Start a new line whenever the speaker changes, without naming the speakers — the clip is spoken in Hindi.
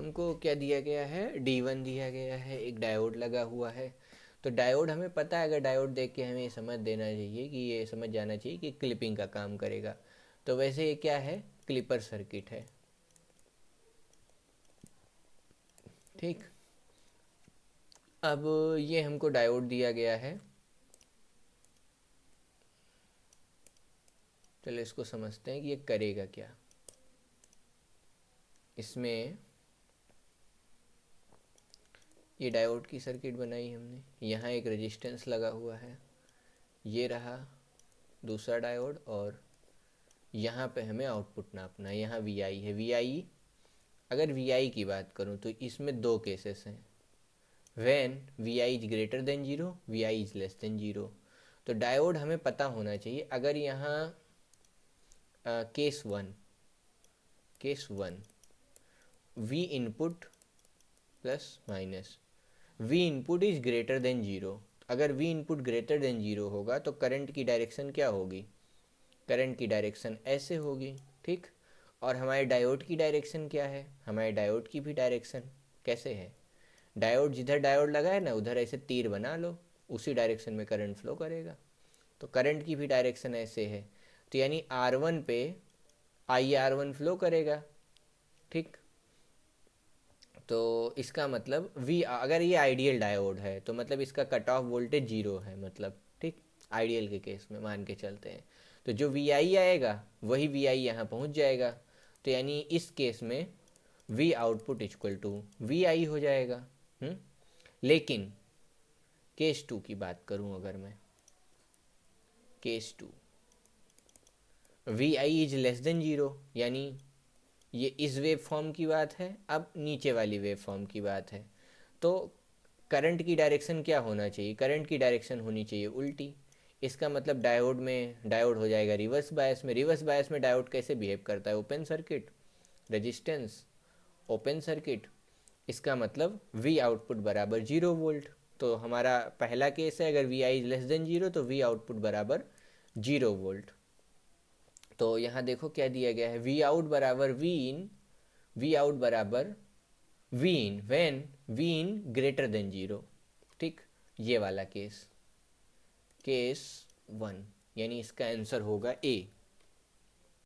हमको क्या दिया गया है, D1 दिया गया है, एक डायोड लगा हुआ है। तो डायोड हमें पता है, अगर डायोड देख के हमें ये समझ देना चाहिए कि ये समझ जाना चाहिए कि क्लिपिंग का काम करेगा। तो वैसे ये क्या है, क्लिपर सर्किट है। ठीक, अब ये हमको डायोड दिया गया है। चलो इसको समझते हैं कि ये करेगा क्या। इसमें ये डायोड की सर्किट बनाई हमने, यहाँ एक रेजिस्टेंस लगा हुआ है, ये रहा दूसरा डायोड, और यहाँ पे हमें आउटपुट नापना है। यहाँ वी आई है, वी आई, अगर वी आई की बात करूँ तो इसमें दो केसेस हैं, when V I is greater than zero, V I is less than zero. तो डायोड हमें पता होना चाहिए। अगर यहाँ case one V input plus minus, V input is greater than zero, अगर V input greater than zero होगा तो करंट की डायरेक्शन क्या होगी, करंट की डायरेक्शन ऐसे होगी। ठीक, और हमारे डायोड की डायरेक्शन क्या है, हमारे डायोड की भी डायरेक्शन कैसे है, डायोड जिधर डायोड लगा है ना उधर ऐसे तीर बना लो, उसी डायरेक्शन में करंट फ्लो करेगा। तो करंट की भी डायरेक्शन ऐसे है, तो यानी R1 पे IR1 फ्लो करेगा। ठीक, तो इसका मतलब वी, अगर ये आइडियल डायोड है तो मतलब इसका कट ऑफ वोल्टेज जीरो है, मतलब ठीक, आइडियल के केस में मान के चलते हैं। तो जो वी आई आएगा वही वी आई यहाँ पहुँच जाएगा। तो यानी इस केस में V output equal to V I हो जाएगा। लेकिन केस टू की बात करूँ अगर मैं, case two V I is less than zero, यानी ये इस वेव फॉर्म की बात है, अब नीचे वाली वेव फॉर्म की बात है। तो करंट की डायरेक्शन क्या होना चाहिए, करंट की डायरेक्शन होनी चाहिए उल्टी। इसका मतलब डायोड में, डायोड हो जाएगा रिवर्स बायस में। रिवर्स बायस में डायोड कैसे बिहेव करता है, open circuit, resistance open circuit, इसका मतलब वी आउटपुट बराबर 0 वोल्ट। तो हमारा पहला केस है, अगर V I is less than zero तो वी आउटपुट बराबर 0 वोल्ट। तो यहाँ देखो क्या दिया गया है, वी आउट बराबर वी इन, वी आउट बराबर V in when V in greater than zero. ठीक, ये वाला केस, केस वन, यानी इसका आंसर होगा ए।